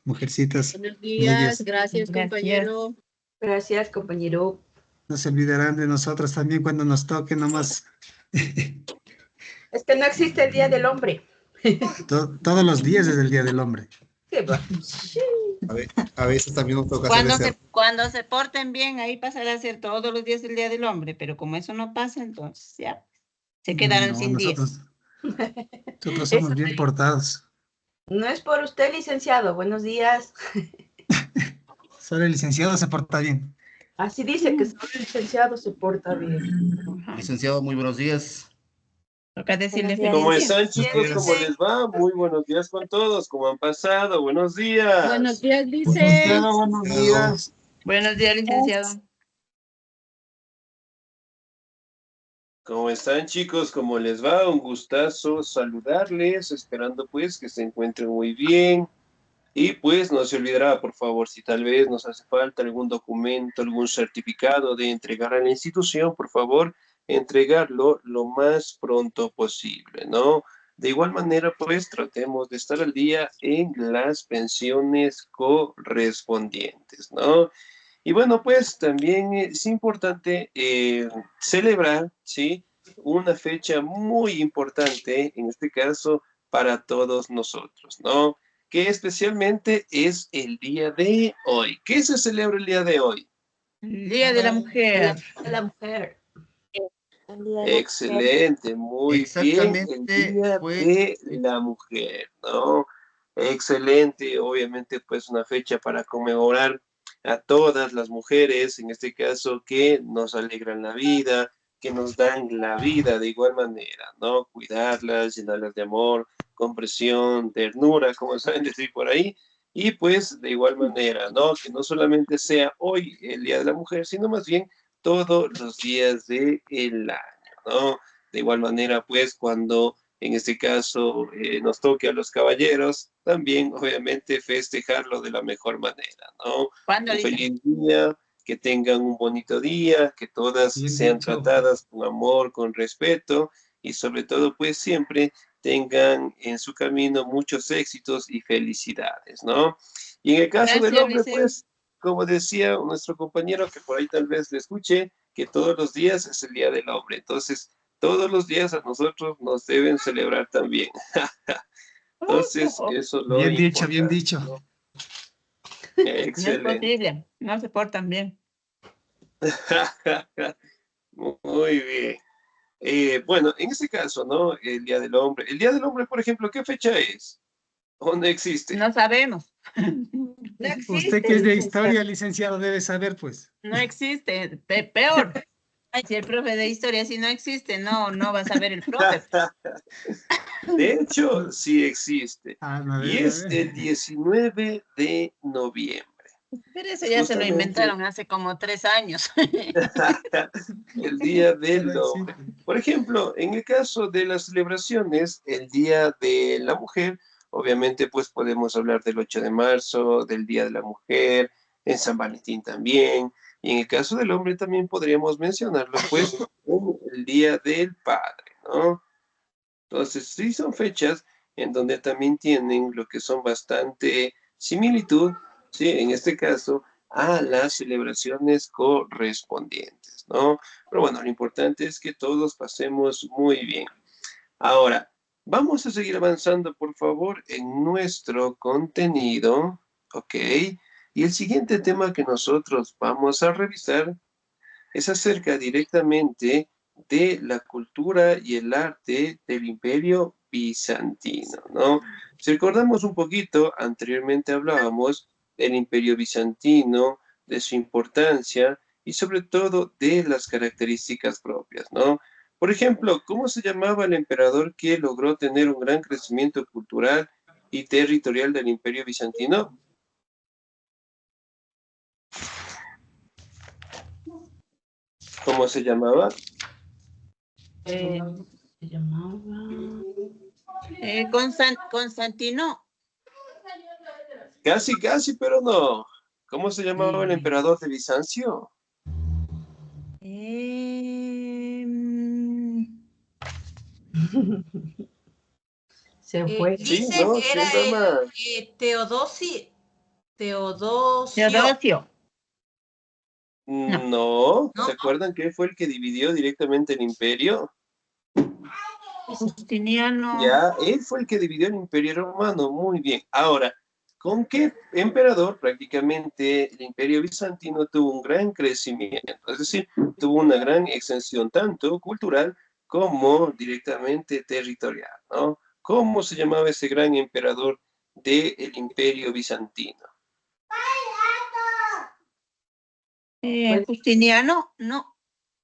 Mujercitas. Buenos días, gracias compañero. Gracias, compañero. No se olvidarán de nosotros también cuando nos toque nomás. Es que no existe el Día del Hombre. Todos los días es el Día del Hombre. ¿Qué va? A veces también nos toca hacer Cuando se porten bien, ahí pasará a ser todos los días el Día del Hombre, pero como eso no pasa, entonces ya se quedarán sin días. Nosotros somos bien portados. No es por usted, licenciado. Buenos días. Solo el licenciado se porta bien. Así dice que solo el licenciado se porta bien. Licenciado, muy buenos días. Toca decirle ¿Cómo feliz día. están, chicos? ¿Cómo les va? Muy buenos días con todos. ¿Cómo han pasado? Buenos días. Buenos días, Buenos Lice. días, buenos días. Buenos días, licenciado. ¿Cómo están, chicos? ¿Cómo les va? Un gustazo saludarles, esperando pues que se encuentren muy bien. Y pues no se olvidará, por favor, si tal vez nos hace falta algún documento, algún certificado de entregar a la institución, por favor, entregarlo lo más pronto posible, ¿no? De igual manera, pues tratemos de estar al día en las pensiones correspondientes, ¿no? Y bueno, pues también es importante celebrar, ¿sí? Una fecha muy importante, en este caso, para todos nosotros, ¿no? Que especialmente es el día de hoy. ¿Qué se celebra el día de hoy? El Día de la Mujer. De la mujer. Excelente, muy bien, el Día de la Mujer, ¿no? Excelente, obviamente pues una fecha para conmemorar a todas las mujeres, en este caso, que nos alegran la vida, que nos dan la vida de igual manera, ¿no? Cuidarlas, llenarlas de amor, comprensión, ternura, como saben decir por ahí, y pues de igual manera, ¿no? Que no solamente sea hoy el Día de la Mujer, sino más bien todos los días del año, ¿no? De igual manera, pues, cuando en este caso nos toque a los caballeros, también obviamente festejarlo de la mejor manera, ¿no? ¿Cuándo, Un Lice? feliz día, que tengan un bonito día, que todas Bien sean dicho. tratadas con amor, con respeto y sobre todo, pues, siempre tengan en su camino muchos éxitos y felicidades, ¿no? Y en el caso del Gracias, hombre, Lice. pues, como decía nuestro compañero, que por ahí tal vez le escuche, que todos los días es el Día del Hombre. Entonces, todos los días a nosotros nos deben celebrar también. Entonces, eso es lo Bien dicho, importante, bien dicho. ¿no? No es Excelente. posible, no se portan bien. Muy bien. Bueno, en este caso, ¿no? El Día del Hombre. El Día del Hombre, por ejemplo, ¿qué fecha es? ¿O no existe? No sabemos. No existe, Usted que es de licenciado. historia, licenciado, debe saber, pues. No existe. Peor. Si el profe de historia si no existe, no va a saber el profe. De hecho, sí existe. A Y ver, a es ver. el 19 de noviembre. Pero eso ya se lo Justamente inventaron hace como 3 años. el Día del No Hombre. existe. Por ejemplo, en el caso de las celebraciones, el Día de la Mujer, obviamente pues podemos hablar del 8 de marzo, del Día de la Mujer, en San Valentín también, y en el caso del hombre también podríamos mencionarlo pues en el Día del Padre, ¿no? Entonces, sí son fechas en donde también tienen lo que son bastante similitud, ¿sí? En este caso, a las celebraciones correspondientes, ¿no? Pero bueno, lo importante es que todos pasemos muy bien. Ahora, vamos a seguir avanzando, por favor, en nuestro contenido, ¿ok? Y el siguiente tema que nosotros vamos a revisar es acerca directamente de la cultura y el arte del Imperio Bizantino, ¿no? Si recordamos un poquito, anteriormente hablábamos del Imperio Bizantino, de su importancia y sobre todo de las características propias, ¿no? Por ejemplo, ¿cómo se llamaba el emperador que logró tener un gran crecimiento cultural y territorial del Imperio Bizantino? ¿Cómo se llamaba? Se llamaba... Constantino. Casi, casi, pero no. ¿Cómo se llamaba el emperador de Bizancio? Se fue. Sí, Dice no, que sí, era mamá. el Teodosio. Teodosio. No, No. ¿se acuerdan que fue el que dividió directamente el imperio? Justiniano. Ya, él fue el que dividió el imperio romano, muy bien. Ahora, ¿con qué emperador prácticamente el imperio bizantino tuvo un gran crecimiento? Es decir, tuvo una gran extensión tanto cultural como directamente territorial, ¿no? ¿Cómo se llamaba ese gran emperador del imperio bizantino? Justiniano, no.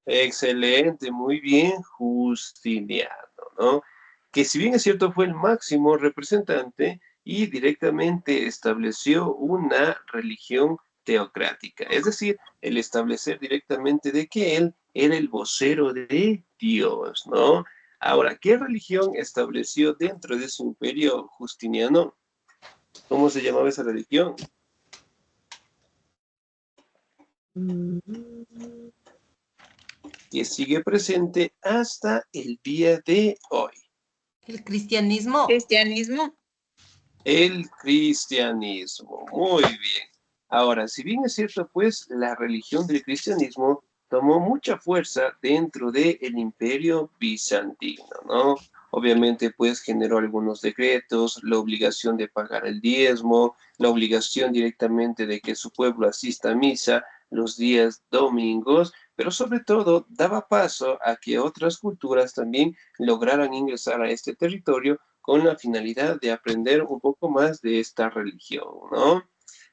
Excelente, muy bien, Justiniano, ¿no? Que si bien es cierto fue el máximo representante y directamente estableció una religión teocrática, es decir, el establecer directamente de que él era el vocero de Dios, ¿no? Ahora, ¿qué religión estableció dentro de su imperio Justiniano? ¿Cómo se llamaba esa religión? Que sigue presente hasta el día de hoy. El cristianismo. Cristianismo. El cristianismo. Muy bien. Ahora, si bien es cierto, pues la religión del cristianismo tomó mucha fuerza dentro del imperio bizantino, ¿no? Obviamente, pues generó algunos decretos, la obligación de pagar el diezmo, la obligación directamente de que su pueblo asista a misa los días domingos, pero sobre todo daba paso a que otras culturas también lograran ingresar a este territorio con la finalidad de aprender un poco más de esta religión, ¿no?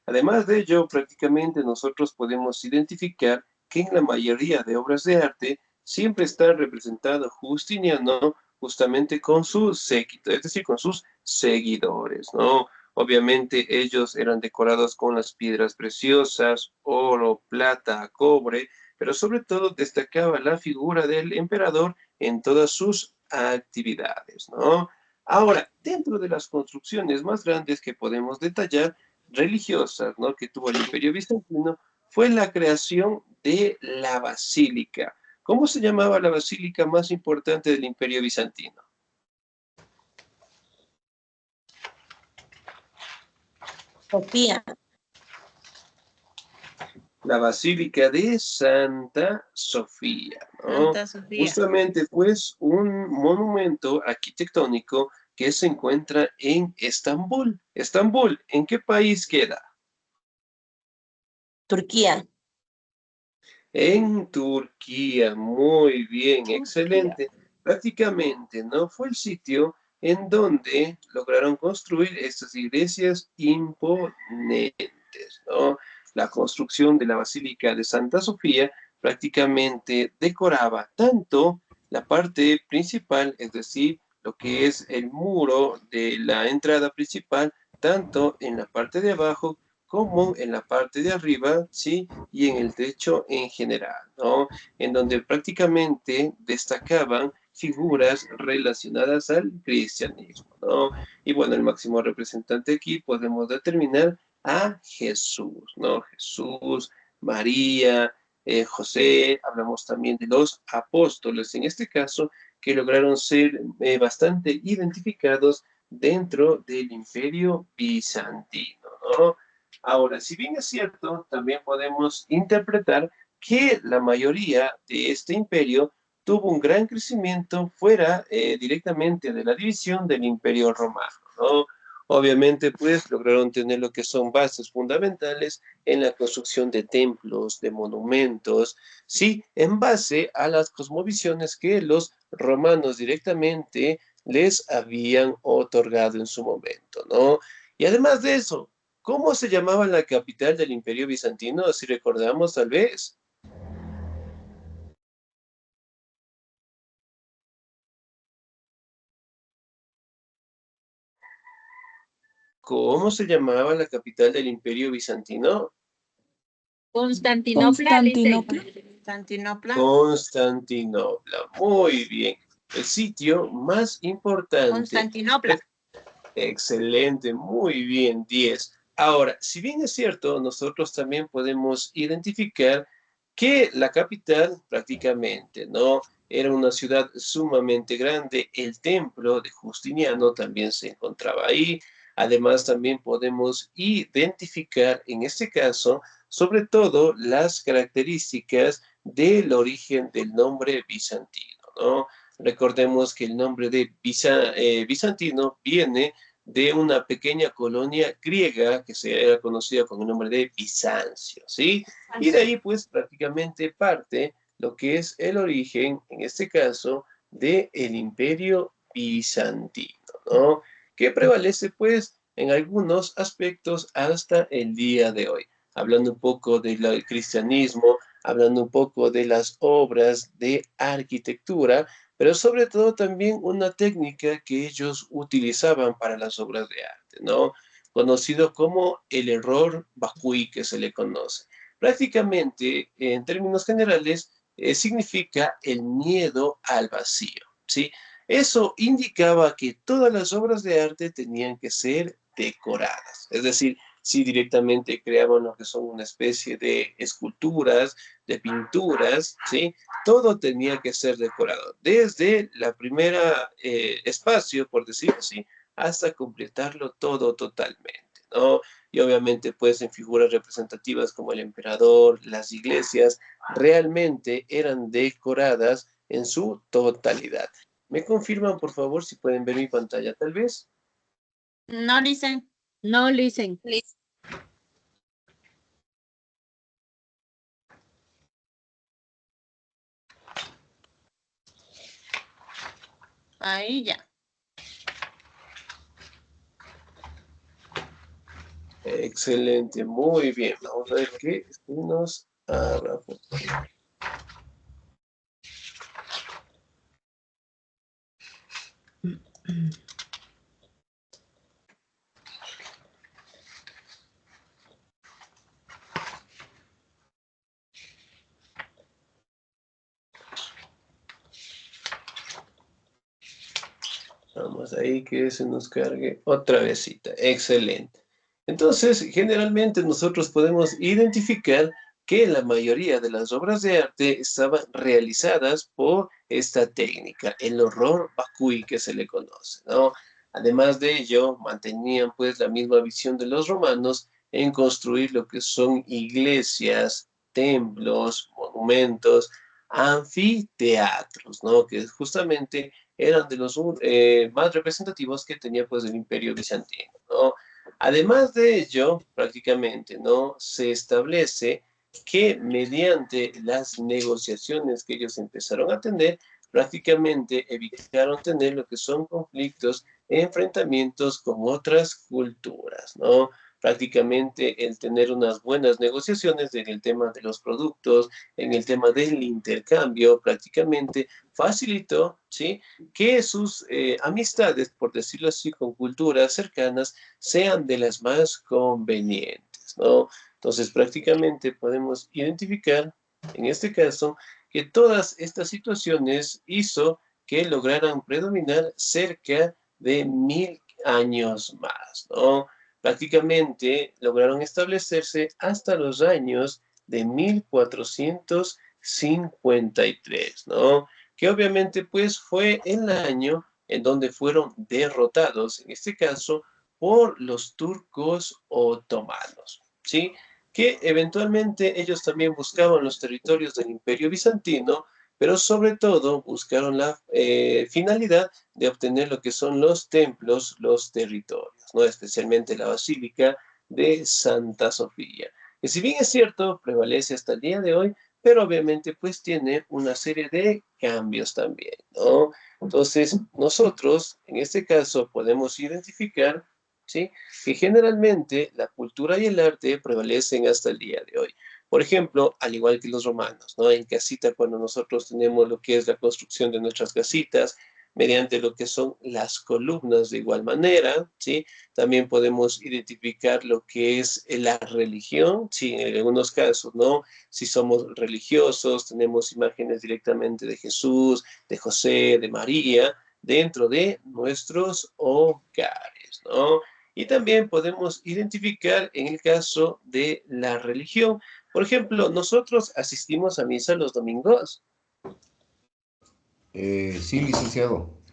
Además de ello, prácticamente nosotros podemos identificar que en la mayoría de obras de arte siempre está representado Justiniano justamente con su séquito, es decir, con sus seguidores, ¿no? Obviamente ellos eran decorados con las piedras preciosas, oro, plata, cobre, pero sobre todo destacaba la figura del emperador en todas sus actividades, ¿no? Ahora, dentro de las construcciones más grandes que podemos detallar, religiosas, ¿no? Que tuvo el Imperio Bizantino, fue la creación de la basílica. ¿Cómo se llamaba la basílica más importante del Imperio Bizantino? Sofía. La Basílica de Santa Sofía, ¿no? Santa Sofía. Justamente, pues, un monumento arquitectónico que se encuentra en Estambul. Estambul, ¿en qué país queda? Turquía. En Turquía, muy bien, Turquía. excelente. Prácticamente, ¿no? Fue el sitio en donde lograron construir estas iglesias imponentes, ¿no? La construcción de la Basílica de Santa Sofía prácticamente decoraba tanto la parte principal, es decir, lo que es el muro de la entrada principal, tanto en la parte de abajo como en la parte de arriba, ¿sí? Y en el techo en general, ¿no? En donde prácticamente destacaban figuras relacionadas al cristianismo, ¿no? Y bueno, el máximo representante aquí podemos determinar a Jesús, ¿no? Jesús, María, José, hablamos también de los apóstoles, en este caso, que lograron ser bastante identificados dentro del imperio bizantino, ¿no? Ahora, si bien es cierto, también podemos interpretar que la mayoría de este imperio tuvo un gran crecimiento fuera directamente de la división del imperio romano, ¿no? Obviamente, pues, lograron tener lo que son bases fundamentales en la construcción de templos, de monumentos, sí, en base a las cosmovisiones que los romanos directamente les habían otorgado en su momento, ¿no? Y además de eso, ¿cómo se llamaba la capital del Imperio Bizantino? Si recordamos, tal vez. ¿Cómo se llamaba la capital del Imperio Bizantino? Constantinopla. Constantinopla. Constantinopla. Muy bien. El sitio más importante. Constantinopla. Excelente, muy bien, 10. Ahora, si bien es cierto, nosotros también podemos identificar que la capital prácticamente, ¿no? era una ciudad sumamente grande. El templo de Justiniano también se encontraba ahí. Además, también podemos identificar, en este caso, sobre todo las características del origen del nombre bizantino, ¿no? Recordemos que el nombre de bizantino viene de una pequeña colonia griega que se era conocida con el nombre de Bizancio, ¿sí? Y de ahí, pues, prácticamente parte lo que es el origen, en este caso, del Imperio Bizantino, ¿no? Que prevalece, pues, en algunos aspectos hasta el día de hoy. Hablando un poco del cristianismo, hablando un poco de las obras de arquitectura, pero sobre todo también una técnica que ellos utilizaban para las obras de arte, ¿no? Conocido como el error Bakuy, que se le conoce. Prácticamente, en términos generales, significa el miedo al vacío, ¿sí? Eso indicaba que todas las obras de arte tenían que ser decoradas, es decir, si directamente creaban lo que son una especie de esculturas, de pinturas, ¿sí? Todo tenía que ser decorado, desde la primera espacio, por decirlo así, hasta completarlo todo totalmente, ¿no? Y obviamente, pues, en figuras representativas como el emperador, las iglesias, realmente eran decoradas en su totalidad. ¿Me confirman, por favor, si pueden ver mi pantalla, tal vez? No, listen. No listen. Ahí ya. Excelente, muy bien. Vamos a ver qué nos abra. Vamos ahí que se nos cargue otra vezcita. Excelente. Entonces, generalmente nosotros podemos identificar que la mayoría de las obras de arte estaban realizadas por esta técnica, el horror Bakuy que se le conoce, ¿no? Además de ello, mantenían pues la misma visión de los romanos en construir lo que son iglesias, templos, monumentos, anfiteatros, ¿no? Que justamente eran de los más representativos que tenía pues el Imperio Bizantino, ¿no? Además de ello, prácticamente, ¿no? Se establece que mediante las negociaciones que ellos empezaron a tener, prácticamente evitaron tener lo que son conflictos, enfrentamientos con otras culturas, ¿no? Prácticamente el tener unas buenas negociaciones en el tema de los productos, en el tema del intercambio, prácticamente facilitó, ¿sí? Que sus amistades, por decirlo así, con culturas cercanas, sean de las más convenientes, ¿no? Entonces, prácticamente podemos identificar, en este caso, que todas estas situaciones hizo que lograran predominar cerca de 1000 años más, ¿no? Prácticamente lograron establecerse hasta los años de 1453, ¿no? Que obviamente pues fue el año en donde fueron derrotados, en este caso, por los turcos otomanos, ¿sí? Que eventualmente ellos también buscaban los territorios del Imperio Bizantino, pero sobre todo buscaron la finalidad de obtener lo que son los templos, los territorios, ¿no? Especialmente la Basílica de Santa Sofía, que si bien es cierto, prevalece hasta el día de hoy, pero obviamente pues tiene una serie de cambios también, ¿no? Entonces, nosotros, en este caso, podemos identificar, ¿sí? Que generalmente la cultura y el arte prevalecen hasta el día de hoy. Por ejemplo, al igual que los romanos, ¿no? En casita, cuando nosotros tenemos lo que es la construcción de nuestras casitas, mediante lo que son las columnas de igual manera, ¿sí? También podemos identificar lo que es la religión, ¿sí? En algunos casos, ¿no? Si somos religiosos, tenemos imágenes directamente de Jesús, de José, de María, dentro de nuestros hogares, ¿no? Y también podemos identificar en el caso de la religión. Por ejemplo, nosotros asistimos a misa los domingos. Sí, licenciado. No,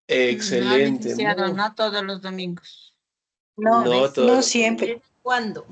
Excelente. licenciado, no todos los domingos. No, No todos no los siempre. ¿Cuándo?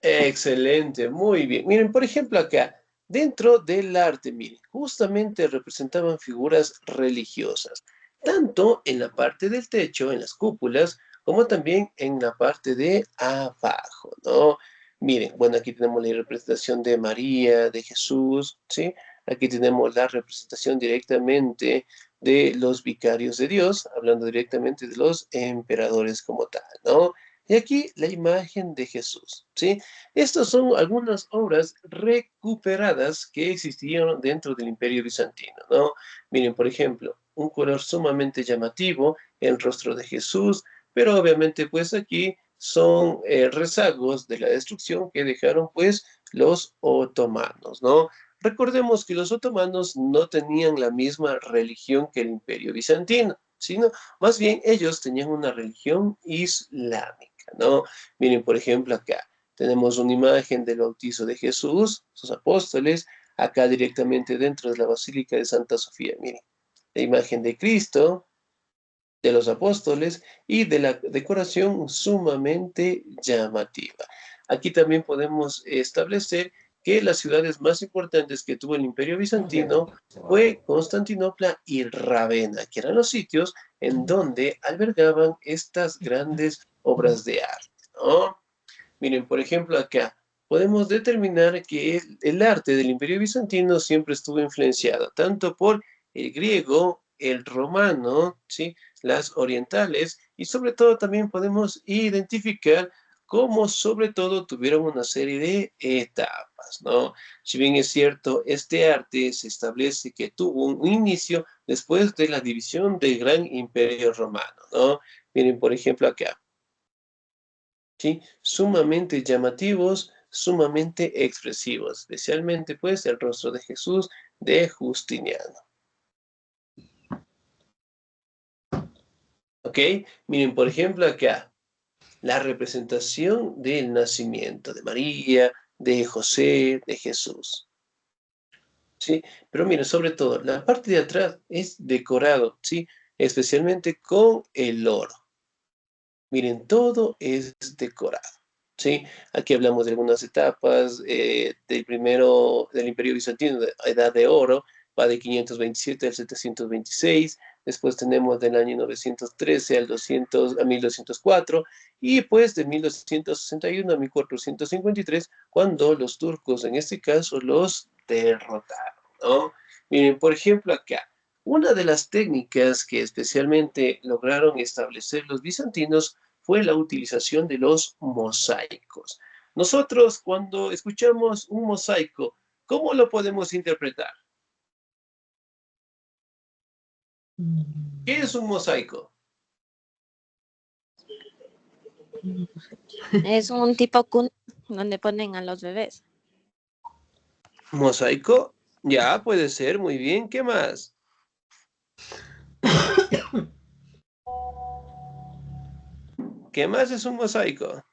Excelente, muy bien. Miren, por ejemplo, acá, dentro del arte, miren, justamente representaban figuras religiosas, tanto en la parte del techo, en las cúpulas, como también en la parte de abajo, ¿no? Miren, bueno, aquí tenemos la representación de María, de Jesús, ¿sí? Aquí tenemos la representación directamente de los vicarios de Dios, hablando directamente de los emperadores como tal, ¿no? Y aquí la imagen de Jesús, ¿sí? Estas son algunas obras recuperadas que existieron dentro del Imperio Bizantino, ¿no? Miren, por ejemplo, un color sumamente llamativo, el rostro de Jesús, pero obviamente pues aquí son rezagos de la destrucción que dejaron pues los otomanos, ¿no? Recordemos que los otomanos no tenían la misma religión que el Imperio Bizantino, sino más bien ellos tenían una religión islámica, ¿no? Miren, por ejemplo, acá tenemos una imagen del bautizo de Jesús, sus apóstoles, acá directamente dentro de la Basílica de Santa Sofía. Miren, la imagen de Cristo, de los apóstoles y de la decoración sumamente llamativa. Aquí también podemos establecer que las ciudades más importantes que tuvo el Imperio Bizantino fue Constantinopla y Ravenna, que eran los sitios en donde albergaban estas grandes obras de arte, ¿no? Miren, por ejemplo, acá podemos determinar que el arte del Imperio Bizantino siempre estuvo influenciado tanto por el griego, el romano, ¿sí? Las orientales, y sobre todo también podemos identificar cómo sobre todo tuvieron una serie de etapas, ¿no? Si bien es cierto, este arte se establece que tuvo un inicio después de la división del Gran Imperio Romano, ¿no? Miren, por ejemplo, acá. ¿Sí? Sumamente llamativos, sumamente expresivos, especialmente pues el rostro de Jesús de Justiniano. ¿Ok? Miren, por ejemplo, acá, la representación del nacimiento de María, de José, de Jesús. ¿Sí? Pero miren, sobre todo, la parte de atrás es decorado, ¿sí? Especialmente con el oro. Miren, todo es decorado, ¿sí? Aquí hablamos de algunas etapas del Imperio Bizantino, de Edad de Oro, va de 527 al 726, después tenemos del año 913 a 1204, y pues de 1261 a 1453, cuando los turcos, en este caso, los derrotaron, ¿no? Miren, por ejemplo, acá, una de las técnicas que especialmente lograron establecer los bizantinos fue la utilización de los mosaicos. Nosotros, cuando escuchamos un mosaico, ¿cómo lo podemos interpretar? ¿Qué es un mosaico? Es un tipo donde ponen a los bebés. ¿Mosaico? Ya, puede ser, muy bien. ¿Qué más? ¿Qué más es un mosaico?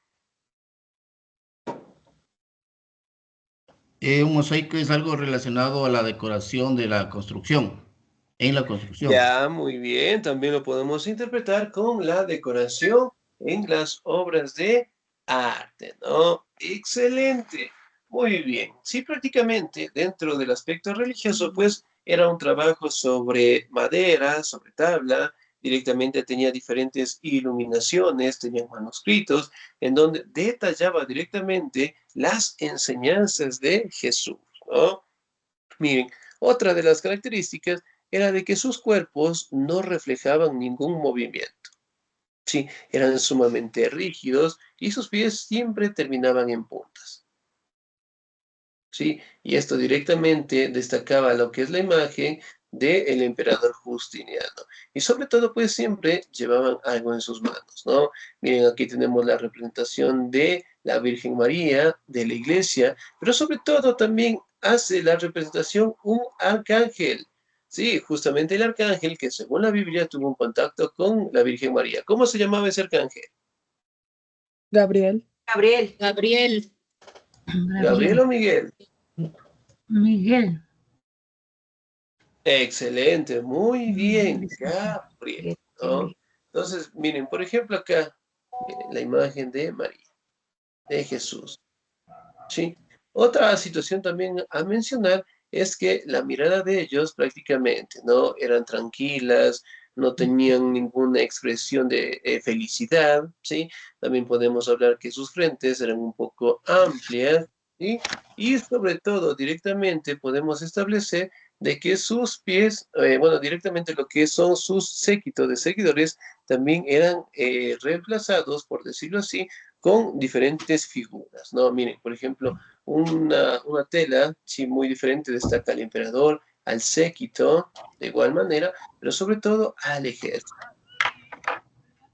Un mosaico es algo relacionado a la decoración de la construcción, en la construcción. Ya, muy bien. También lo podemos interpretar con la decoración en las obras de arte, ¿no? Excelente. Muy bien. Sí, prácticamente dentro del aspecto religioso, pues era un trabajo sobre madera, sobre tabla, directamente tenía diferentes iluminaciones, tenían manuscritos, en donde detallaba directamente las enseñanzas de Jesús, ¿no? Miren, otra de las características era de que sus cuerpos no reflejaban ningún movimiento. Sí, eran sumamente rígidos y sus pies siempre terminaban en puntas. ¿Sí? Y esto directamente destacaba lo que es la imagen del emperador Justiniano. Y sobre todo, pues siempre llevaban algo en sus manos, ¿no? Miren, aquí tenemos la representación de la Virgen María, de la iglesia, pero sobre todo también hace la representación un arcángel. Sí, justamente el arcángel que según la Biblia tuvo un contacto con la Virgen María. ¿Cómo se llamaba ese arcángel? Gabriel. Gabriel. Gabriel. ¿Gabriel o Miguel? Miguel. Excelente, muy bien, Gabriel, ¿no? Entonces, miren, por ejemplo, acá, miren, la imagen de María, de Jesús, ¿sí? Otra situación también a mencionar es que la mirada de ellos prácticamente, ¿no? Eran tranquilas, no tenían ninguna expresión de felicidad, ¿sí? También podemos hablar que sus frentes eran un poco amplias, ¿sí? Y sobre todo, directamente podemos establecer de que sus pies, bueno, directamente lo que son sus séquitos de seguidores, también eran reemplazados, por decirlo así, con diferentes figuras, ¿no? Miren, por ejemplo, una tela, sí, muy diferente, destaca al emperador, al séquito, de igual manera, pero sobre todo al ejército,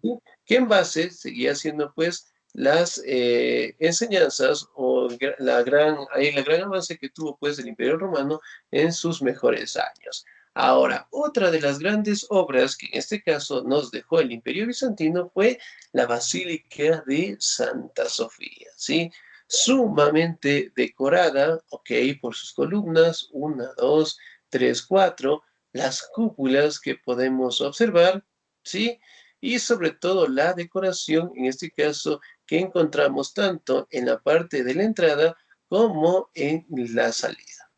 ¿sí? Que en base seguía siendo, pues, las enseñanzas o el gran avance que tuvo, pues, el Imperio Romano en sus mejores años. Ahora, otra de las grandes obras que en este caso nos dejó el Imperio Bizantino fue la Basílica de Santa Sofía, ¿sí? Sumamente decorada, ok, por sus columnas, 1, 2, 3, 4, las cúpulas que podemos observar, ¿sí? Y sobre todo la decoración, en este caso, que encontramos tanto en la parte de la entrada como en la salida,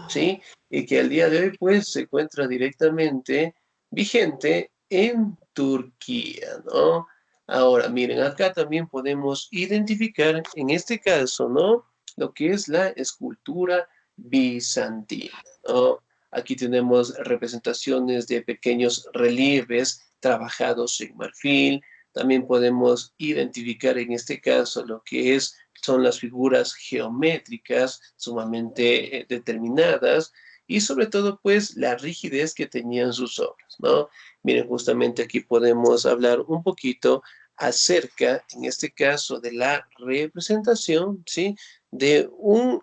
¿sí? Y que al día de hoy, pues, se encuentra directamente vigente en Turquía, ¿no? Ahora, miren, acá también podemos identificar, en este caso, ¿no? Lo que es la escultura bizantina, ¿no? Aquí tenemos representaciones de pequeños relieves trabajados en marfil. También podemos identificar en este caso lo que son las figuras geométricas sumamente determinadas y sobre todo pues la rigidez que tenían sus obras, ¿no? Miren, justamente aquí podemos hablar un poquito acerca, en este caso, de la representación, ¿sí? De un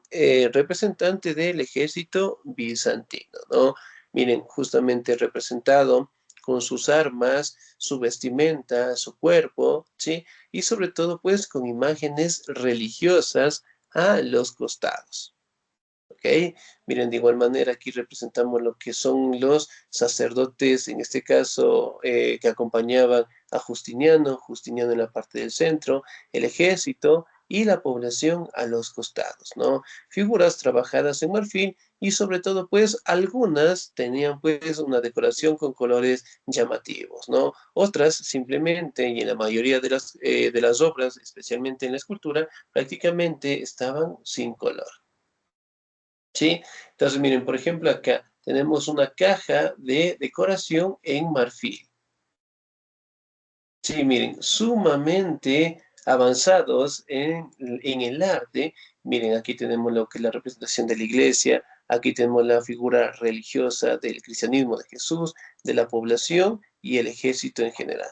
representante del ejército bizantino, ¿no? Miren, justamente representado con sus armas, su vestimenta, su cuerpo, ¿sí? Y sobre todo, pues, con imágenes religiosas a los costados. ¿Ok? Miren, de igual manera aquí representamos lo que son los sacerdotes, en este caso, que acompañaban a Justiniano, Justiniano en la parte del centro, el ejército y la población a los costados, ¿no? Figuras trabajadas en marfil y sobre todo, pues, algunas tenían, pues, una decoración con colores llamativos, ¿no? Otras simplemente, y en la mayoría de las obras, especialmente en la escultura, prácticamente estaban sin color. ¿Sí? Entonces, miren, por ejemplo, acá tenemos una caja de decoración en marfil. Sí, miren, sumamente avanzados en el arte. Miren, aquí tenemos lo que es la representación de la iglesia, aquí tenemos la figura religiosa del cristianismo de Jesús, de la población y el ejército en general.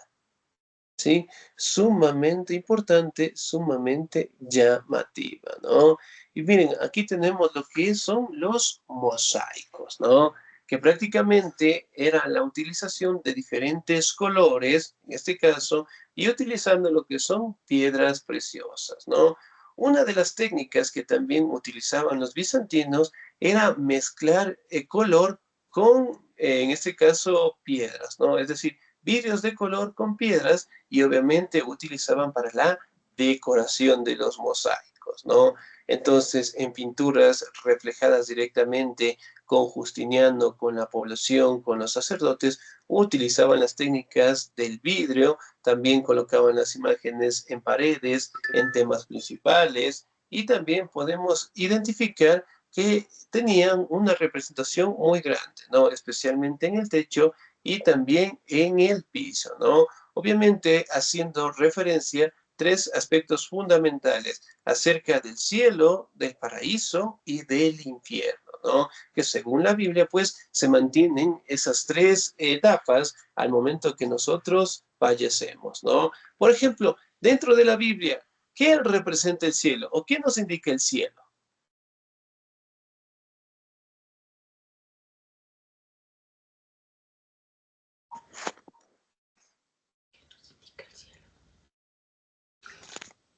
¿Sí? Sumamente importante, sumamente llamativa, ¿no? Y miren, aquí tenemos lo que son los mosaicos, ¿no? Que prácticamente era la utilización de diferentes colores, en este caso, y utilizando lo que son piedras preciosas, ¿no? Una de las técnicas que también utilizaban los bizantinos era mezclar el color con, en este caso, piedras, ¿no? Es decir, vidrios de color con piedras y obviamente utilizaban para la decoración de los mosaicos, ¿no? Entonces, en pinturas reflejadas directamente con Justiniano, con la población, con los sacerdotes, utilizaban las técnicas del vidrio, también colocaban las imágenes en paredes, en temas principales, y también podemos identificar que tenían una representación muy grande, ¿no? Especialmente en el techo y también en el piso, ¿no? Obviamente haciendo referencia tres aspectos fundamentales acerca del cielo, del paraíso y del infierno, ¿no? Que según la Biblia, pues, se mantienen esas tres etapas al momento que nosotros fallecemos, ¿no? Por ejemplo, dentro de la Biblia, ¿qué representa el cielo o qué nos indica el cielo?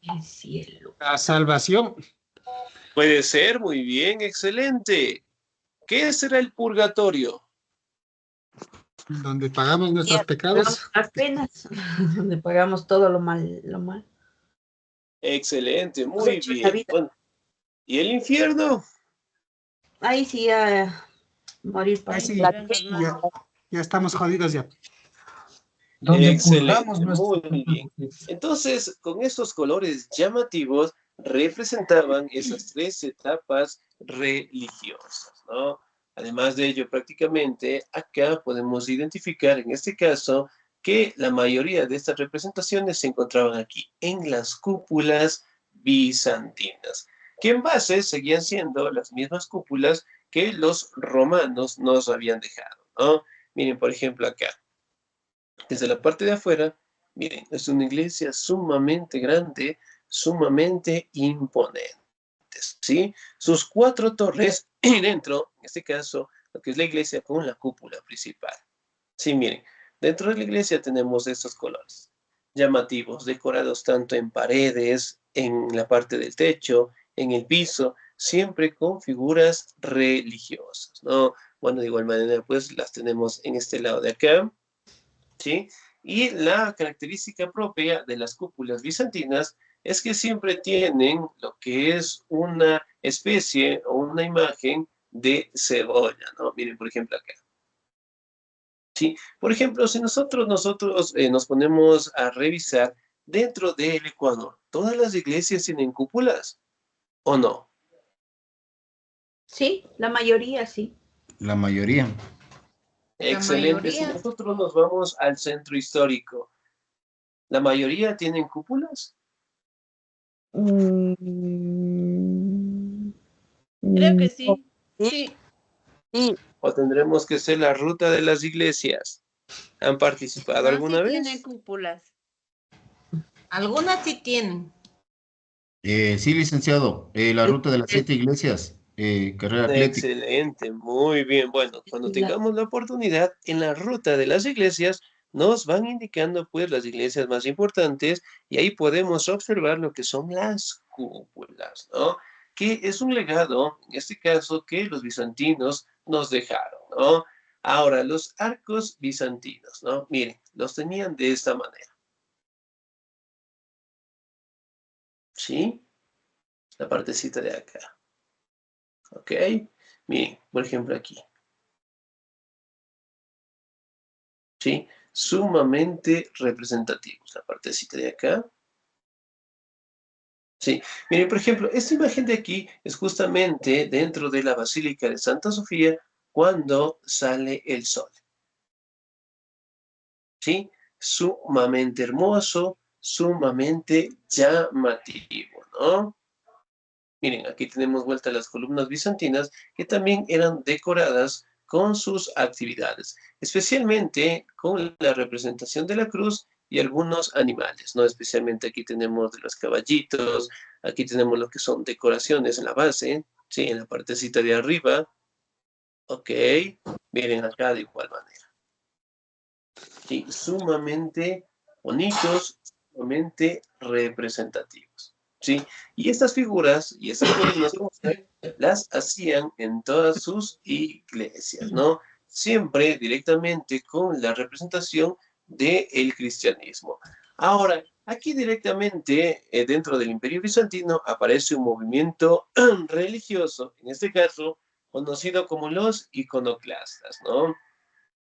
El cielo. La salvación. Puede ser, muy bien, excelente. ¿Qué será el purgatorio? Donde pagamos nuestros pecados. Las penas, donde pagamos todo lo mal, lo mal. Excelente, Hemos muy hecho en la bien. vida. Bueno, ¿y el infierno? Ahí sí, morir para Ahí Sí, sí la vemos más. ya estamos jodidos ya. Donde Excelente, purgamos nuestros muy bien. pecados. Entonces, con estos colores llamativos, representaban esas tres etapas religiosas, ¿no? Además de ello, prácticamente acá podemos identificar en este caso que la mayoría de estas representaciones se encontraban aquí, en las cúpulas bizantinas, que en base seguían siendo las mismas cúpulas que los romanos nos habían dejado, ¿no? Miren, por ejemplo, acá. Desde la parte de afuera, miren, es una iglesia sumamente grande, sumamente imponente, ¿sí? Sus 4 torres y dentro, en este caso, lo que es la iglesia con la cúpula principal. Sí, miren, dentro de la iglesia tenemos estos colores llamativos, decorados tanto en paredes, en la parte del techo, en el piso, siempre con figuras religiosas, ¿no? Bueno, de igual manera, pues las tenemos en este lado de acá, ¿sí? Y la característica propia de las cúpulas bizantinas es que siempre tienen lo que es una especie o una imagen de cebolla, ¿no? Miren, por ejemplo, acá. ¿Sí? Por ejemplo, si nosotros nos ponemos a revisar dentro del Ecuador, ¿todas las iglesias tienen cúpulas o no? Sí, la mayoría sí. La mayoría. Excelente. Si mayoría. nosotros nos vamos al centro histórico, ¿la mayoría tienen cúpulas? Creo que sí. Sí, Sí. ¿O tendremos que ser la ruta de las iglesias? ¿Han participado No, alguna sí vez? tiene cúpulas. Algunas sí tienen. Sí, licenciado. La ruta de las 7 iglesias, carrera atlética. Excelente, muy bien. Bueno, cuando tengamos la oportunidad, en la ruta de las iglesias nos van indicando pues las iglesias más importantes y ahí podemos observar lo que son las cúpulas, ¿no? Que es un legado, en este caso, que los bizantinos nos dejaron, ¿no? Ahora, los arcos bizantinos, ¿no? Miren, los tenían de esta manera, ¿sí? La partecita de acá, ¿ok? Miren, por ejemplo aquí. ¿Sí? Sumamente representativos. La partecita de acá. Sí. Miren, por ejemplo, esta imagen de aquí es justamente dentro de la Basílica de Santa Sofía cuando sale el sol. ¿Sí? Sumamente hermoso, sumamente llamativo, ¿no? Miren, aquí tenemos vuelta las columnas bizantinas que también eran decoradas con sus actividades, especialmente con la representación de la cruz y algunos animales, ¿no? Especialmente aquí tenemos de los caballitos, aquí tenemos lo que son decoraciones en la base, ¿sí? En la partecita de arriba, ok, miren acá de igual manera. Sí, sumamente bonitos, sumamente representativos, ¿sí? Y estas figuras y estas columnas como ven, las hacían en todas sus iglesias, ¿no? Siempre directamente con la representación del cristianismo. Ahora, aquí directamente dentro del Imperio Bizantino aparece un movimiento religioso, en este caso conocido como los iconoclastas, ¿no?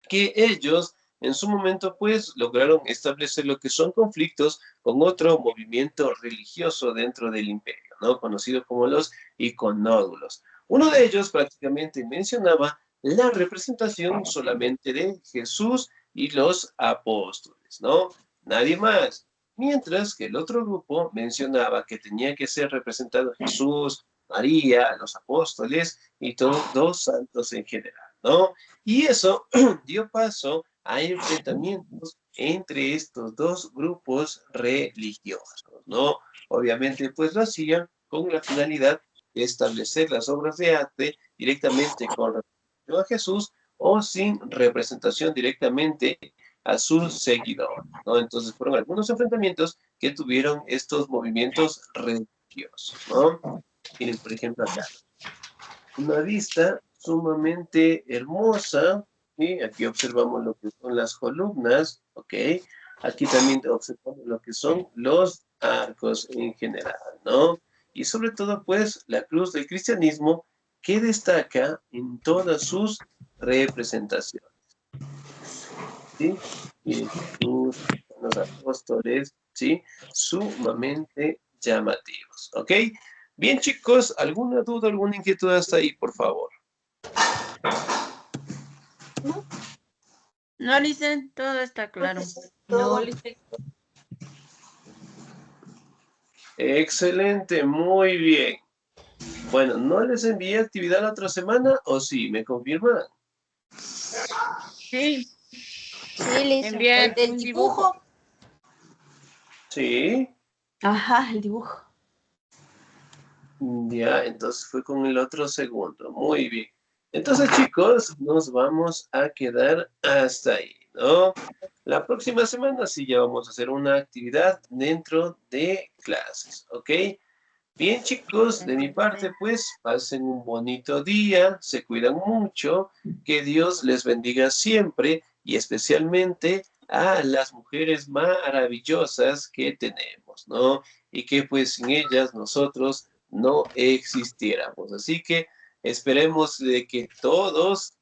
Que ellos en su momento pues lograron establecer lo que son conflictos con otro movimiento religioso dentro del imperio, ¿no? Conocido como los iconódulos. Uno de ellos prácticamente mencionaba la representación solamente de Jesús y los apóstoles, ¿no? Nadie más. Mientras que el otro grupo mencionaba que tenía que ser representado Jesús, María, los apóstoles y todos los santos en general, ¿no? Y eso dio paso a enfrentamientos entre estos dos grupos religiosos, ¿no? Obviamente, pues lo hacían con la finalidad de establecer las obras de arte directamente con representación a Jesús o sin representación directamente a sus seguidores, ¿no? Entonces fueron algunos enfrentamientos que tuvieron estos movimientos religiosos, ¿no? Miren, por ejemplo, acá. Una vista sumamente hermosa. ¿Sí? Aquí observamos lo que son las columnas, ¿ok? Aquí también observamos lo que son los arcos en general, ¿no? Y sobre todo, pues, la cruz del cristianismo que destaca en todas sus representaciones. ¿Sí? Y Jesús, los apóstoles, ¿sí? Sumamente llamativos, ¿ok? Bien, chicos, ¿alguna duda, alguna inquietud hasta ahí, por favor? No, Licen, todo está claro. No, Lice. Excelente, muy bien. Bueno, ¿no les envié actividad la otra semana o sí? ¿Me confirman? Sí, Sí, listo. envié El del un dibujo. dibujo. Sí. Ajá, el dibujo. Ya, entonces fue con el otro segundo. Muy bien. Entonces, chicos, nos vamos a quedar hasta ahí, ¿no? La próxima semana sí ya vamos a hacer una actividad dentro de clases, ¿ok? Bien, chicos, de mi parte, pues, pasen un bonito día, se cuidan mucho, que Dios les bendiga siempre y especialmente a las mujeres maravillosas que tenemos, ¿no? Y que pues sin ellas nosotros no existiéramos. Así que esperemos de que todos,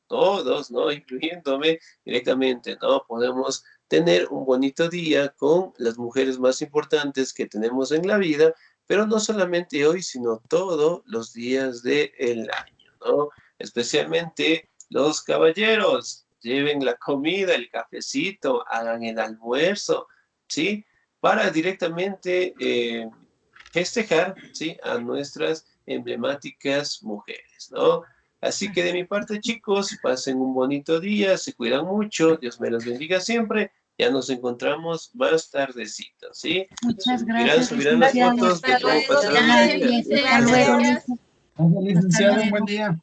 ¿no? Incluyéndome directamente, ¿no? Podemos tener un bonito día con las mujeres más importantes que tenemos en la vida, pero no solamente hoy, sino todos los días del año, ¿no? Especialmente los caballeros, lleven la comida, el cafecito, hagan el almuerzo, ¿sí? Para directamente festejar, ¿sí? A nuestras emblemáticas mujeres, ¿no? Así que de mi parte, chicos, pasen un bonito día, se cuidan mucho, Dios me los bendiga siempre. Ya nos encontramos más tardecito, ¿sí? Muchas gracias, Subirán las licenciado. fotos de cómo pasaron Gracias, el día. Hasta luego, gracias. licenciado. Licenciado, un buen día.